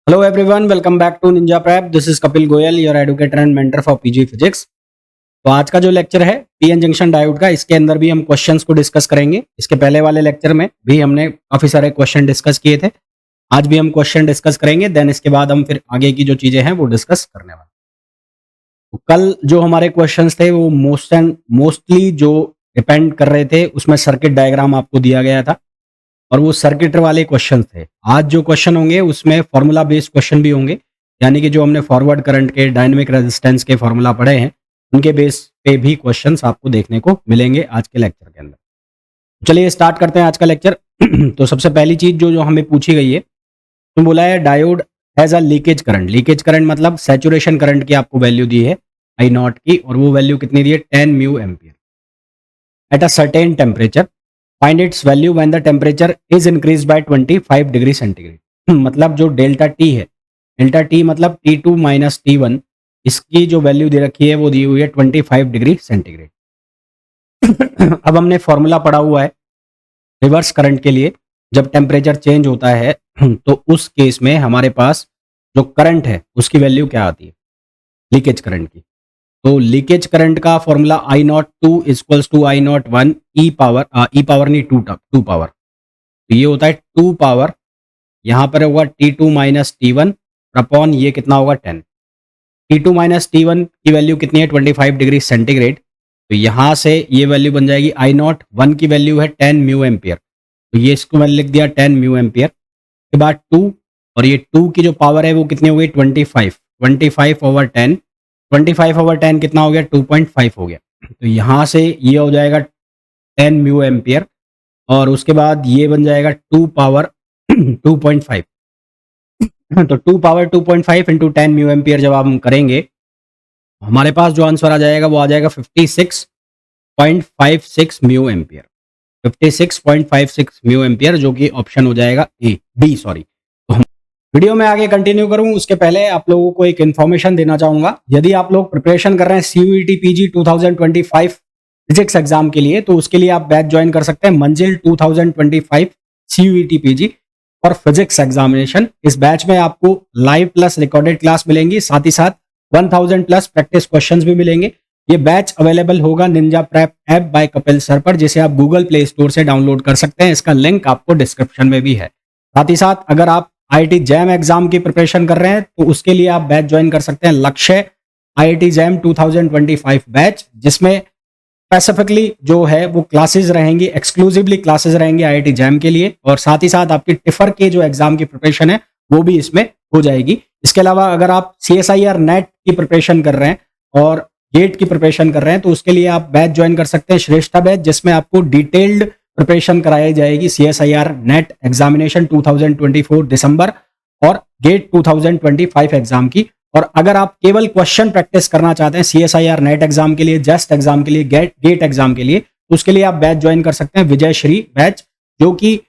Hello everyone, welcome back to Ninja Prep. This is Kapil Goyal, your educator and mentor for PG Physics. तो आज का जो lecture है PN junction diode का, इसके अंदर भी हम क्वेश्चंस को डिस्कस करेंगे। इसके पहले वाले लेक्चर में भी हमने काफी सारे क्वेश्चन डिस्कस किए थे। आज भी हम क्वेश्चन डिस्कस करेंगे, देन इसके बाद हम फिर आगे की जो चीजें हैं वो डिस्कस करने वाले। तो कल जो हमारे क्वेश्चंस थे वो मोस्टली जो डिपेंड कर रहे थे उसमें सर्किट डायग्राम आपको दिया गया था और वो सर्किटर वाले क्वेश्चन थे। आज जो क्वेश्चन होंगे उसमें फॉर्मूला बेस्ड क्वेश्चन भी होंगे, यानी कि जो हमने फॉरवर्ड करंट के, डायनेमिक रेजिस्टेंस के फॉर्मूला पढ़े हैं उनके बेस पे भी क्वेश्चंस आपको देखने को मिलेंगे आज के लेक्चर के अंदर। चलिए स्टार्ट करते हैं आज का लेक्चर। तो सबसे पहली चीज जो हमें पूछी गई है, तो बोला है diode has a leakage current. Leakage current मतलब सैचुरेशन करंट की आपको वैल्यू दी है आई नॉट की, और वो वैल्यू कितनी दी है 10 mu ampere at a certain temperature. Find its value when the temperature is increase by 25 degree centigrade. मतलब जो डेल्टा टी है, डेल्टा टी मतलब T2 माइनस T1, इसकी जो वैल्यू दे रखी है वो दी हुई है 25 डिग्री सेंटीग्रेड। अब हमने फॉर्मूला पढ़ा हुआ है रिवर्स करंट के लिए, जब टेम्परेचर चेंज होता है तो उस केस में हमारे पास जो करंट है उसकी वैल्यू क्या आती है, लीकेज करंट की। तो लीकेज करंट का formula I naught 2 equals to I naught 1 E power नहीं 2 पावर, तो ये होता है 2 पावर, यहाँ पर होगा T2 माइनस T1 अपॉन ये कितना होगा 10। T2 माइनस T1 की वैल्यू कितनी है 25 डिग्री सेंटीग्रेड, तो यहाँ से ये वैल्यू बन जाएगी आई नॉट 1 की वैल्यू है 10 म्यू एम्पियर, तो ये इसको मैंने लिख दिया 10 म्यू एम्पियर के बाद 2, और ये 2 की जो पावर है वो कितनी हो गई 25 ओवर 10, 25 ओवर 10 कितना हो गया 2.5 हो गया। तो यहाँ से ये हो जाएगा 10 म्यू एम्पियर, और उसके बाद ये बन जाएगा 2 पावर 2.5। तो 2 पावर 2.5 इंटू 10 म्यू एम्पियर जब हम करेंगे हमारे पास जो आंसर आ जाएगा वो आ जाएगा 56.56 म्यू एम्पियर, 56.56 म्यू एम्पियर, जो कि ऑप्शन हो जाएगा बी। सॉरी, तो वीडियो में आगे कंटिन्यू करूं उसके पहले आप लोगों को एक इन्फॉर्मेशन देना चाहूंगा। यदि आप लोग प्रिपरेशन कर रहे हैं CUET PG 2025 फिजिक्स एग्जाम के लिए, तो उसके लिए आप बैच ज्वाइन कर सकते हैं मंजिल 2025 CUET PG और फिजिक्स एग्जामिनेशन। इस बैच में आपको लाइव प्लस रिकॉर्डेड क्लास मिलेंगी, साथ ही साथ 1000 प्लस प्रैक्टिस क्वेश्चंस भी मिलेंगे। ये बैच अवेलेबल होगा Ninja prep app by Kapil sir पर, जिसे आप गूगल प्ले स्टोर से डाउनलोड कर सकते हैं। इसका लिंक आपको डिस्क्रिप्शन में भी है। साथ ही साथ अगर आप IIT जैम एग्जाम की प्रिपरेशन कर रहे हैं तो उसके लिए आप बैच ज्वाइन कर सकते हैं लक्ष्य IIT जैम 2025 बैच, जिसमें स्पेसिफिकली जो है वो क्लासेस रहेंगी, एक्सक्लूसिवली क्लासेस रहेंगी IIT जैम के लिए, और साथ ही साथ आपकी टिफर के जो एग्जाम की प्रिपरेशन है वो भी इसमें हो जाएगी। इसके अलावा अगर आप CSIR नेट की प्रिपरेशन कर रहे हैं और गेट की प्रिपरेशन कर रहे हैं तो उसके लिए आप बैच ज्वाइन कर सकते हैं श्रेष्ठा बैच, जिसमें आपको डिटेल्ड प्रिपरेशन कराई जाएगी CSIR नेट एग्जामिनेशन 2024 दिसंबर और गेट 2025 एग्जाम की। और अगर आप केवल क्वेश्चन प्रैक्टिस करना चाहते हैं CSIR नेट एग्जाम के लिए, जस्ट एग्जाम के लिए, गेट एग्जाम के लिए, तो उसके लिए आप बैच ज्वाइन कर सकते हैं विजय श्री बैच, जो कि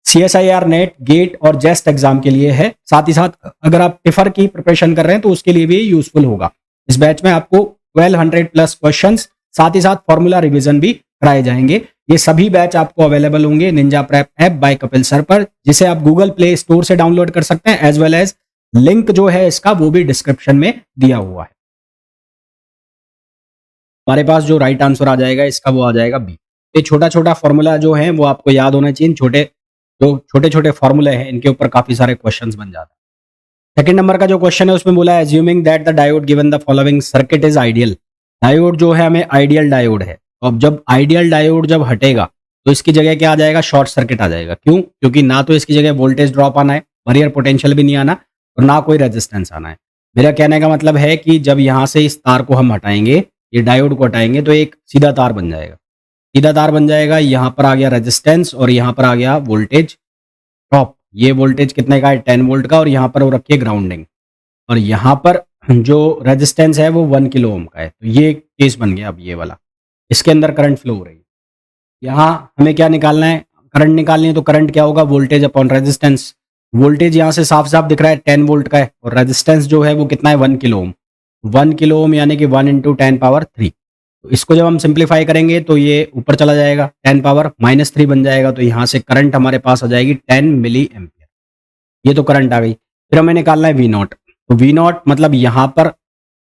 CSIR नेट, गेट और जेस्ट एग्जाम के लिए है। साथ ही साथ अगर आप टिफर की प्रिपरेशन कर रहे हैं तो उसके लिए भी यूजफुल होगा। इस बैच में आपको 1200 प्लस क्वेश्चंस, साथ ही साथ फॉर्मूला रिवीजन भी कराए जाएंगे। ये सभी बैच आपको अवेलेबल होंगे Ninja prep app by Kapil sir पर, जिसे आप गूगल प्ले स्टोर से डाउनलोड कर सकते हैं, एज वेल एज लिंक जो है इसका वो भी डिस्क्रिप्शन में दिया हुआ है। हमारे पास जो राइट आंसर आ जाएगा इसका वो आ जाएगा बी। ये छोटा छोटा फॉर्मूला जो है वो आपको याद होना चाहिए। छोटे छोटे फॉर्मूले हैं, इनके ऊपर काफी सारे क्वेश्चंस बन जाते हैं। सेकंड नंबर का जो क्वेश्चन है उसमें बोला है assuming that the diode given the following circuit is ideal. Diode जो है हमें आइडियल डायोड है, अब जब आइडियल डायोड जब हटेगा तो इसकी जगह क्या आ जाएगा, शॉर्ट सर्किट आ जाएगा। क्यों? क्योंकि ना तो इसकी जगह वोल्टेज ड्रॉप आना है, बैरियर पोटेंशियल भी नहीं आना, और ना कोई रेजिस्टेंस आना है। मेरा कहने का मतलब है कि जब यहाँ से इस तार को हम हटाएंगे, ये डायोड को हटाएंगे, तो एक सीधा तार बन जाएगा। सीधा तार बन जाएगा, यहाँ पर आ गया रेजिस्टेंस और यहाँ पर आ गया वोल्टेज ड्रॉप। ये वोल्टेज कितने का है 10 वोल्ट का, और यहाँ पर वो रखिए ग्राउंडिंग, और यहाँ पर जो रेजिस्टेंस है वो 1 किलो ओम का है। तो ये केस बन गया। अब ये वाला, इसके अंदर करंट फ्लो हो रही है। यहाँ हमें क्या निकालना है, करंट निकालनी है, तो करंट क्या होगा, वोल्टेज अपॉन रेजिस्टेंस। वोल्टेज यहाँ से साफ साफ दिख रहा है 10 वोल्ट का है, और रेजिस्टेंस जो है वो कितना है 1 किलो ओम। 1 किलो ओम यानी कि 1 × 10 पावर 3। तो इसको जब हम सिंप्लीफाई करेंगे तो ये ऊपर चला जाएगा, 10 पावर -3 बन जाएगा। तो यहाँ से करंट हमारे पास आ जाएगी 10 मिली एम्पियर। ये तो करंट आ गई। फिर हमें निकालना है वी नॉट। तो वी नॉट मतलब यहाँ पर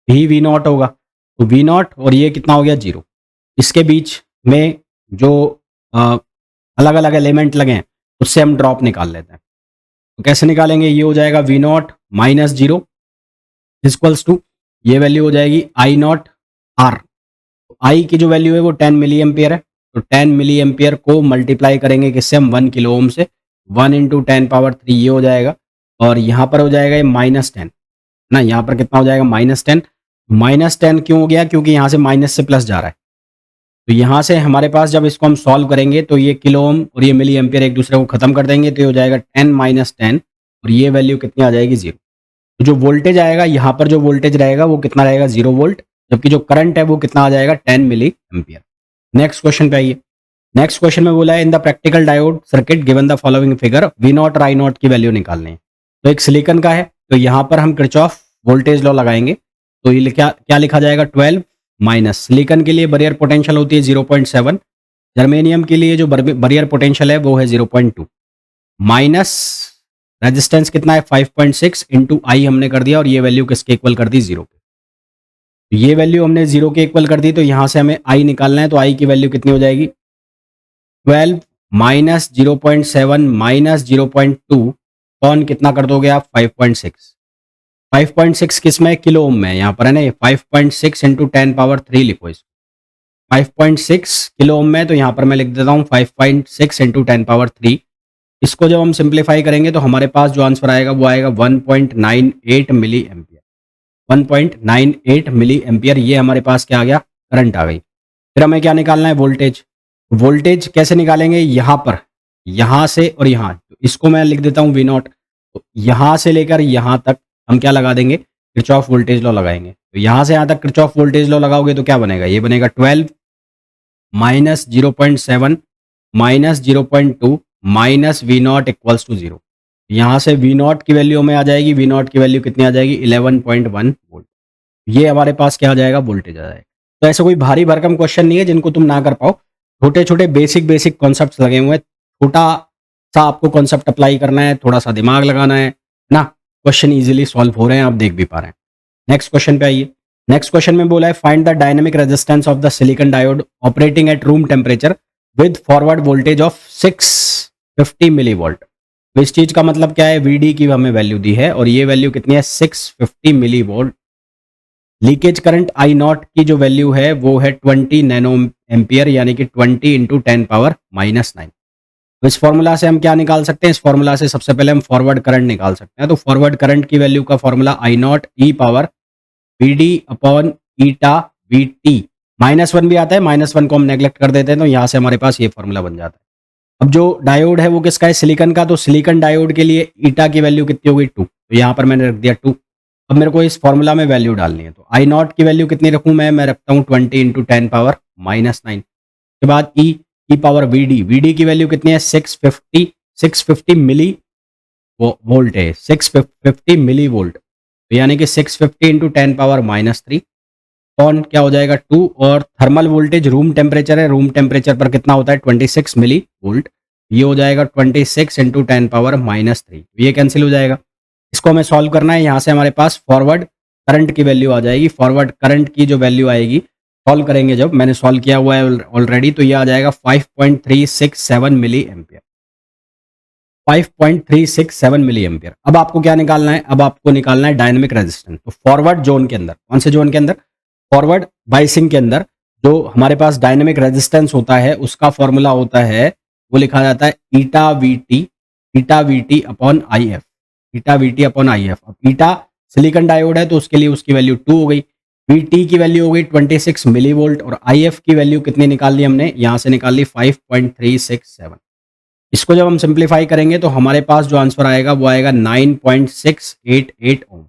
भी वी नॉट होगा, तो वी नॉट और ये कितना हो गया 0। इसके बीच में जो अलग अलग एलिमेंट लगे हैं उससे हम ड्रॉप निकाल लेते हैं। तो कैसे निकालेंगे, ये हो जाएगा V not minus 0 equals to ये वैल्यू हो जाएगी आई नॉट आर। आई की जो वैल्यू है वो 10 मिली एम्पियर है, तो 10 मिली एम्पियर को मल्टीप्लाई करेंगे किससे हम 1 किलो ओम से, 1 इंटू 10⁻³ ये हो जाएगा। और यहाँ पर हो जाएगा ये -10 ना, यहाँ पर कितना हो जाएगा -10। -10 क्यों हो गया, क्योंकि यहाँ से माइनस से प्लस जा रहा है। तो यहाँ से हमारे पास जब इसको हम सॉल्व करेंगे तो ये किलो ओम और ये मिली एम्पियर एक दूसरे को खत्म कर देंगे, तो ये हो जाएगा 10 - 10 और ये वैल्यू कितनी आ जाएगी 0। तो जो वोल्टेज आएगा यहाँ पर, जो वोल्टेज रहेगा वो कितना रहेगा 0 वोल्ट, जबकि जो करंट है वो कितना आ जाएगा 10 मिली एम्पियर। नेक्स्ट क्वेश्चन पे आइए। नेक्स्ट क्वेश्चन में बोला है in the practical diode circuit given the following figure V not और आई नॉट की वैल्यू निकालनी है। तो एक सिलिकॉन का है, तो यहाँ पर हम किरचॉफ वोल्टेज लॉ लगाएंगे। तो ये क्या लिखा जाएगा 12 माइनस, सिलिकॉन के लिए बैरियर पोटेंशियल होती है 0.7, जर्मेनियम के लिए जो बैरियर पोटेंशियल है वो है 0.2, माइनस रेजिस्टेंस कितना है 5.6 इंटू आई हमने कर दिया और ये वैल्यू किसके इक्वल कर दी 0 के। तो ये वैल्यू हमने 0 के इक्वल कर दी, तो यहाँ से हमें आई निकालना है। तो आई की वैल्यू कितनी हो जाएगी 12 माइनस 0.7 माइनस 0.2 कौन कितना कर दोगे आप 5.6। 5.6 किस में किलो ओम में, यहाँ पर है ना, ये 5.6 इंटू 10⁻³ लिखो इसको। 5.6 किलो ओम में, तो यहाँ पर मैं लिख देता हूँ 5.6 इंटू 10⁻³। इसको जब हम सिंप्लीफाई करेंगे तो हमारे पास जो आंसर आएगा वो आएगा 1.98 मिली एम्पियर। 1.98 मिली एम्पियर ये हमारे पास क्या आ गया, करंट आ गई। फिर हमें क्या निकालना है, वोल्टेज। वोल्टेज कैसे निकालेंगे, यहाँ पर, यहाँ से और यहाँ, तो इसको मैं लिख देता हूँ वी नॉट। तो यहाँ से लेकर यहाँ तक हम क्या लगा देंगे, किरचॉफ वोल्टेज लॉ लगाएंगे। तो यहाँ से यहाँ तक किरचॉफ वोल्टेज लॉ लगाओगे तो क्या बनेगा, ये बनेगा 12 minus 0.7 minus 0.2 minus V not equals to 0। यहाँ से वी नॉट की वैल्यू में आ जाएगी, वी नॉट की वैल्यू कितनी आ जाएगी 11.1 वोल्ट। ये हमारे पास क्या आ जाएगा, वोल्टेज आ जाएगा। तो ऐसा कोई भारी भरकम क्वेश्चन नहीं है जिनको तुम ना कर पाओ, छोटे छोटे बेसिक कॉन्सेप्ट्स लगे हुए हैं। छोटा सा आपको कॉन्सेप्ट अप्लाई करना है, थोड़ा सा दिमाग लगाना है ना, क्वेश्चन इजीली सॉल्व हो रहे हैं, आप देख भी पा रहे हैं। नेक्स्ट क्वेश्चन पे आइए। नेक्स्ट क्वेश्चन में बोला है find the dynamic resistance of the silicon diode operating at room temperature with forward voltage of 650 millivolt. तो इस चीज का मतलब क्या है, वीडी की हमें वैल्यू दी है और ये वैल्यू कितनी है 650 millivolt. Leakage current I not की जो वैल्यू है वो है 20 नैनो एम्पियर, यानी कि 20 इंटू 10⁻⁹। तो इस फॉर्मूला से हम क्या निकाल सकते हैं, इस फॉर्मूला से सबसे पहले हम फॉरवर्ड करंट निकाल सकते हैं। तो फॉरवर्ड करंट की वैल्यू का formula I not e power V D upon eta V T. -1 भी आता है, -1 को हम नेग्लेक्ट कर देते हैं, तो यहाँ से हमारे पास ये फॉर्मूला बन जाता है। अब जो डायोड है वो किसका है, सिलिकॉन का। तो सिलिकॉन डायोड के लिए ईटा की वैल्यू कितनी हो गई 2, तो यहाँ पर मैंने रख दिया 2। अब मेरे को इस फॉर्मूला में वैल्यू डालनी है, तो आई नॉट की वैल्यू कितनी रखूँ मैं रखता हूँ 20 इंटू 10⁻⁹। के बाद ई पावर वी डी की वैल्यू कितनी है 650 मिली वोल्ट है, 650 मिली वोल्ट, तो यानी कि 650 इंटू 10⁻⁻³ कौन क्या हो जाएगा 2। और थर्मल वोल्टेज रूम टेम्परेचर है, रूम टेम्परेचर पर कितना होता है 26 मिली वोल्ट, ये हो जाएगा 26 इंटू 10⁻⁻3, ये कैंसिल हो जाएगा। इसको हमें सॉल्व करना है, यहाँ से हमारे पास फॉरवर्ड करंट की वैल्यू आ जाएगी। फॉरवर्ड करंट की जो वैल्यू आएगी सॉल्व करेंगे, जब मैंने सॉल्व किया हुआ है ऑलरेडी, तो ये आ जाएगा 5.367 मिली एम्पियर। 5.367 milli ampere. अब आपको क्या निकालना है, अब आपको निकालना है डायनेमिक रेजिस्टेंस। तो फॉरवर्ड जोन के अंदर, कौन से जोन के अंदर, फॉरवर्ड बाइसिंग के अंदर जो हमारे पास डायनेमिक रेजिस्टेंस होता है उसका फॉर्मूला होता है, वो लिखा जाता है eta V T upon I F, eta V T upon I F. अब ईटा सिलिकॉन डायोड है तो उसके लिए उसकी वैल्यू 2 हो गई, वी टी की वैल्यू हो गई 26 मिली वोल्ट, और आई एफ की वैल्यू कितनी निकाल ली हमने, यहाँ से निकाल ली 5.367। इसको जब हम सिंप्लीफाई करेंगे तो हमारे पास जो आंसर आएगा वो आएगा 9.688 ओम।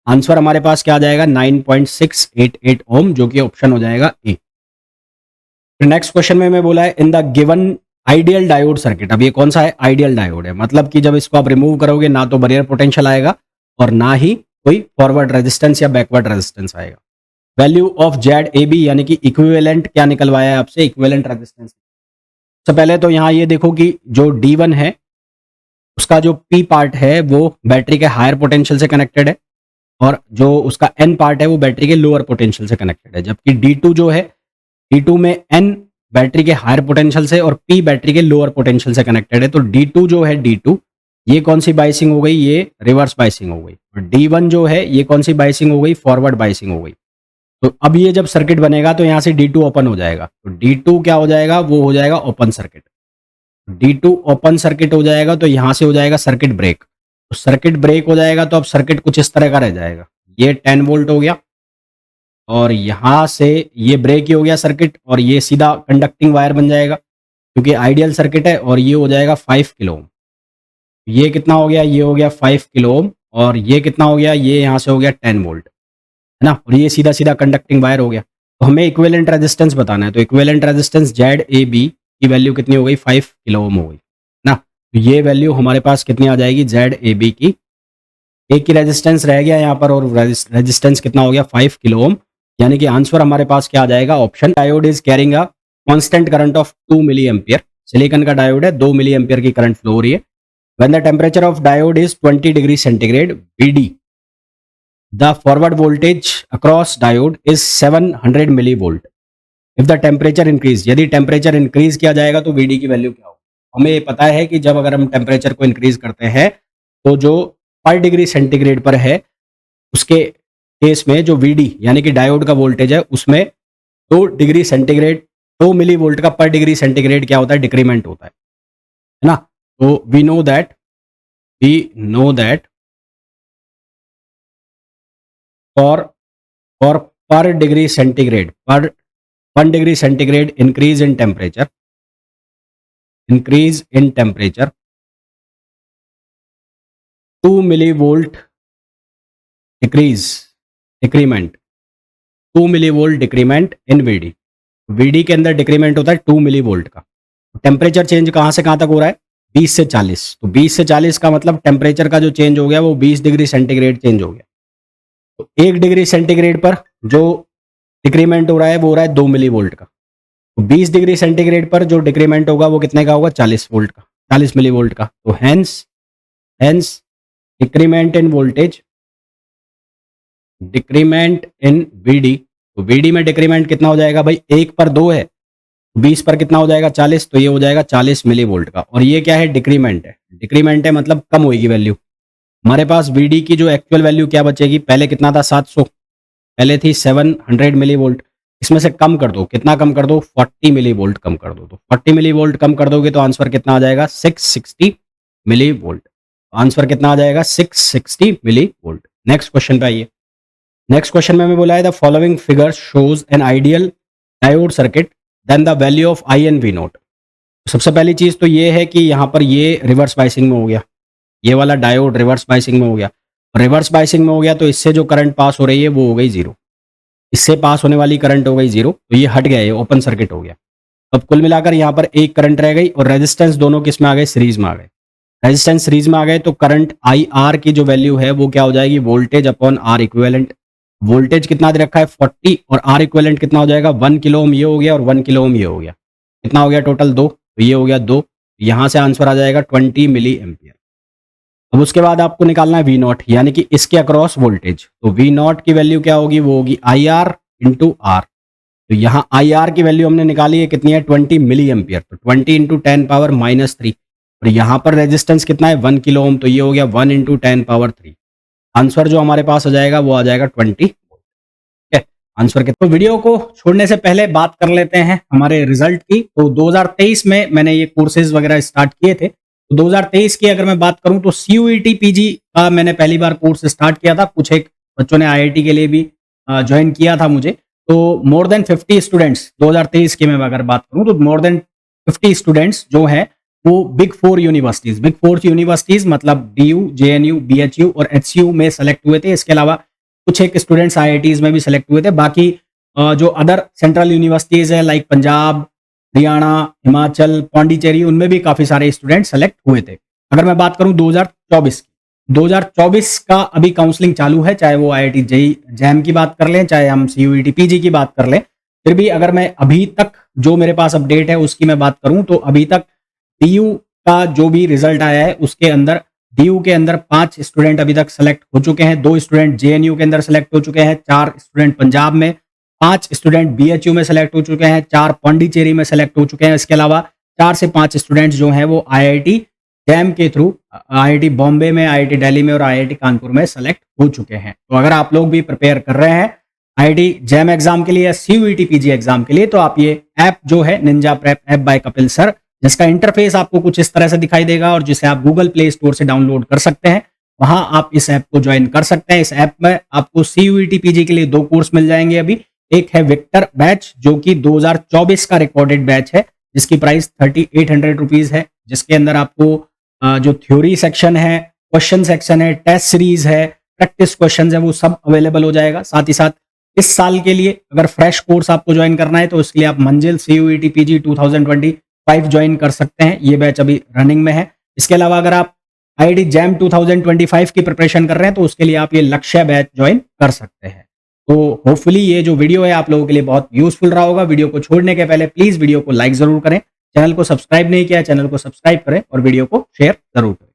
आंसर हमारे पास क्या आ जाएगा 9.688 ओम, जो कि ऑप्शन हो जाएगा ए। फिर नेक्स्ट क्वेश्चन में मैं बोला है in the given ideal diode circuit. अब ये कौन सा है, आइडियल डायोड है, मतलब कि जब इसको आप रिमूव करोगे ना तो बैरियर पोटेंशियल आएगा और ना ही कोई फॉरवर्ड रेजिस्टेंस या बैकवर्ड रेजिस्टेंस आएगा। Value of Z A B, यानी कि इक्विवेलेंट क्या निकलवाया है आपसे, इक्विवेलेंट रेजिस्टेंस। तो पहले तो यहाँ ये देखो कि जो D1 है उसका जो पी पार्ट है वो बैटरी के हायर पोटेंशियल से कनेक्टेड है और जो उसका एन पार्ट है वो बैटरी के लोअर पोटेंशियल से कनेक्टेड है। जबकि D2 जो है, D2 में एन बैटरी के हायर पोटेंशियल से और पी बैटरी के लोअर पोटेंशियल से कनेक्टेड है। तो D2 जो है, D2 ये कौन सी बाइसिंग हो गई? ये रिवर्स बाइसिंग हो गई। और D1 जो है ये कौन सी बाइसिंग हो गई? फॉरवर्ड बाइसिंग हो गई। तो अब ये जब सर्किट बनेगा तो यहाँ से D2 ओपन हो जाएगा। तो D2 क्या हो जाएगा? वो हो जाएगा open circuit. D2 open circuit हो जाएगा तो यहाँ से हो जाएगा सर्किट ब्रेक। तो सर्किट ब्रेक हो जाएगा तो अब सर्किट कुछ इस तरह का रह जाएगा। ये 10 वोल्ट हो गया और यहाँ से ये ब्रेक ही हो गया सर्किट और ये सीधा कंडक्टिंग वायर बन जाएगा क्योंकि आइडियल सर्किट है। और ये हो जाएगा 5 किलो ओम। ये कितना हो गया? ये हो गया 5 किलो ओम। और ये कितना हो गया? ये यहाँ से हो गया 10 वोल्ट, है ना। और ये सीधा सीधा कंडक्टिंग वायर हो गया। तो हमें इक्विवेलेंट रेजिस्टेंस बताना है। तो इक्विवेलेंट रेजिस्टेंस ZAB की वैल्यू कितनी हो गई? 5 किलो ओम हो गई ना। तो ये वैल्यू हमारे पास कितनी आ जाएगी? ZAB की एक की रेजिस्टेंस रह गया यहाँ पर और रेजिस्टेंस कितना हो गया? 5 किलो ओम। यानी कि आंसर हमारे पास क्या आ जाएगा? Option. Diode is carrying a constant current of 2 milliampere. Silicon का डायोड है, 2 मिली एम्पियर की करंट फ्लो हो रही है। When the temperature of diode is 20 degree centigrade VD, the forward voltage across diode is 700 millivolt. If the temperature increase, यदि temperature increase किया जाएगा तो VD की वैल्यू क्या होगी? हमें ये पता है कि जब अगर हम टेम्परेचर को इंक्रीज करते हैं तो जो पर डिग्री सेंटीग्रेड पर है उसके केस में जो VD यानी कि डायोड का वोल्टेज है उसमें 2 डिग्री सेंटीग्रेड 2 मिली वोल्ट का पर डिग्री सेंटीग्रेड क्या होता है? डिक्रीमेंट होता है ना। तो वी नो दैट फॉर पर डिग्री सेंटीग्रेड पर 1 degree centigrade increase in temperature 2 millivolt decrement 2 millivolt decrement in VD के अंदर डिक्रीमेंट होता है 2 मिली वोल्ट का। टेम्परेचर चेंज कहाँ से कहाँ तक हो रहा है? 20 से 40। तो 20 से 40 का मतलब टेम्परेचर का जो चेंज हो गया वो 20 डिग्री सेंटीग्रेड चेंज हो गया। तो 1 डिग्री सेंटीग्रेड पर जो डिक्रीमेंट हो रहा है वो हो रहा है 2 मिली वोल्ट का। तो 20 डिग्री सेंटीग्रेड पर जो डिक्रीमेंट होगा वो कितने का होगा? 40 वोल्ट का, 40 मिली वोल्ट का। तो hence decrement in voltage, decrement in VD। तो VD में डिक्रीमेंट कितना हो जाएगा भाई? 1 पर 2 है, 20 पर कितना हो जाएगा? 40। तो ये हो जाएगा 40 मिली वोल्ट का। और ये क्या है? डिक्रीमेंट है। डिक्रीमेंट है मतलब कम होगी वैल्यू। हमारे पास VD की जो एक्चुअल वैल्यू क्या बचेगी? पहले कितना था? 700, पहले थी 700 मिली वोल्ट। इसमें से कम कर दो, कितना कम कर दो? 40 मिली वोल्ट कम कर दो। तो 40 मिली वोल्ट कम कर दोगे तो आंसर कितना आ जाएगा? 660 मिली वोल्ट। आंसर कितना आ जाएगा? 660 मिली वोल्ट। नेक्स्ट क्वेश्चन पे आइए। नेक्स्ट क्वेश्चन में हमें बोला है the following figure shows an ideal diode circuit then the value of I and V not. सबसे पहली चीज तो ये है कि यहाँ पर ये रिवर्स बाइसिंग में हो गया, ये वाला डायोड रिवर्स बाइसिंग में हो गया। रिवर्स बाइसिंग में हो गया तो इससे जो करंट पास हो रही है वो हो गई 0, इससे पास होने वाली करंट हो गई 0। तो ये हट गया, ये ओपन सर्किट हो गया। अब कुल मिलाकर यहाँ पर एक करंट रह गई और रेजिस्टेंस दोनों किस में आ गए? सीरीज में आ गए। रेजिस्टेंस सीरीज में आ गए तो करंट IR की जो वैल्यू है वो क्या हो जाएगी? Voltage upon R equivalent. Voltage कितना दे रखा है? 40 और R इक्विवेलेंट कितना हो जाएगा? 1 किलो ओम ये हो गया और 1 किलो ओम ये हो गया। कितना हो गया टोटल? 2। तो ये हो गया 2। यहाँ से आंसर आ जाएगा 20 मिली एम्पियर। अब उसके बाद आपको निकालना है V नॉट यानी कि इसके अक्रॉस वोल्टेज। तो V नॉट की वैल्यू क्या होगी? वो होगी IR इंटू R। तो यहाँ IR की वैल्यू हमने निकाली है, कितनी है? 20 मिली एम्पियर। तो 20 इंटू 10 पावर -3। और यहाँ पर रेजिस्टेंस कितना है? 1 किलो ओम। तो ये हो गया 1 इंटू 10 पावर 3। आंसर जो हमारे पास आ जाएगा वो आ जाएगा 20 वोल्ट। आंसर के तो वीडियो को छोड़ने से पहले बात कर लेते हैं हमारे रिजल्ट की। तो 2023 में मैंने ये कोर्सेज वगैरह स्टार्ट किए थे। तो 2023 की अगर मैं बात करूं तो CUET PG का मैंने पहली बार कोर्स स्टार्ट किया था। कुछ एक बच्चों ने IIT के लिए भी ज्वाइन किया था मुझे। तो मोर देन 50 स्टूडेंट्स 2023 की मैं अगर बात करूं तो मोर देन 50 स्टूडेंट्स जो हैं वो बिग 4 यूनिवर्सिटीज मतलब DU, JNU, BHU और HCU में सेलेक्ट हुए थे। इसके अलावा कुछ एक स्टूडेंट्स IITs में भी सेलेक्ट हुए थे। बाकी जो अदर सेंट्रल यूनिवर्सिटीज है लाइक पंजाब, हरियाणा, हिमाचल, पांडिचेरी, उनमें भी काफी सारे स्टूडेंट सेलेक्ट हुए थे। अगर मैं बात करूं 2024 का अभी काउंसलिंग चालू है, चाहे वो IIT JAM की बात कर लें, चाहे हम CUET PG की बात कर लें। फिर भी अगर मैं अभी तक जो मेरे पास अपडेट है उसकी मैं बात करूं तो अभी तक DU का जो भी रिजल्ट आया है उसके अंदर डीयू के अंदर 5 स्टूडेंट अभी तक सेलेक्ट हो चुके हैं, 2 स्टूडेंट जेएनयू के अंदर सेलेक्ट हो चुके हैं, 4 स्टूडेंट पंजाब में, 5 स्टूडेंट बीएचयू में सेलेक्ट हो चुके हैं, 4 पांडिचेरी में सेलेक्ट हो चुके हैं। इसके अलावा 4 से 5 स्टूडेंट्स जो हैं वो आईआईटी जैम के थ्रू आईआईटी बॉम्बे में, आईआईटी दिल्ली में और आईआईटी कानपुर में सेलेक्ट हो चुके हैं। तो अगर आप लोग भी प्रिपेयर कर रहे हैं आईआईटी जैम एग्जाम के लिए या सीयूईटी पीजी एग्जाम के लिए, तो आप ये ऐप जो है Ninja prep app by Kapil sir, जिसका इंटरफेस आपको कुछ इस तरह से दिखाई देगा और जिसे आप गूगल प्ले स्टोर से डाउनलोड कर सकते हैं, वहां आप इस ऐप को ज्वाइन कर सकते हैं। इस ऐप में आपको सीयूईटी पीजी के लिए 2 कोर्स मिल जाएंगे अभी। एक है विक्टर बैच जो कि 2024 का रिकॉर्डेड बैच है, जिसकी प्राइस 3800 रुपीज है, जिसके अंदर आपको जो थ्योरी सेक्शन है, क्वेश्चन सेक्शन है, टेस्ट सीरीज है, प्रैक्टिस क्वेश्चन है, वो सब अवेलेबल हो जाएगा। साथ ही साथ इस साल के लिए अगर फ्रेश कोर्स आपको ज्वाइन करना है तो इसके लिए आप मंजिल सीयूईटी पीजी 2025 ज्वाइन कर सकते हैं। ये बैच अभी रनिंग में है। इसके अलावा अगर आप आईआईटी जैम 2025 की प्रिपरेशन कर रहे हैं तो उसके लिए आप ये लक्ष्य बैच ज्वाइन कर सकते हैं। तो होपफुली ये जो वीडियो है आप लोगों के लिए बहुत यूजफुल रहा होगा। वीडियो को छोड़ने के पहले प्लीज वीडियो को लाइक जरूर करें, चैनल को सब्सक्राइब नहीं किया चैनल को सब्सक्राइब करें और वीडियो को शेयर जरूर करें।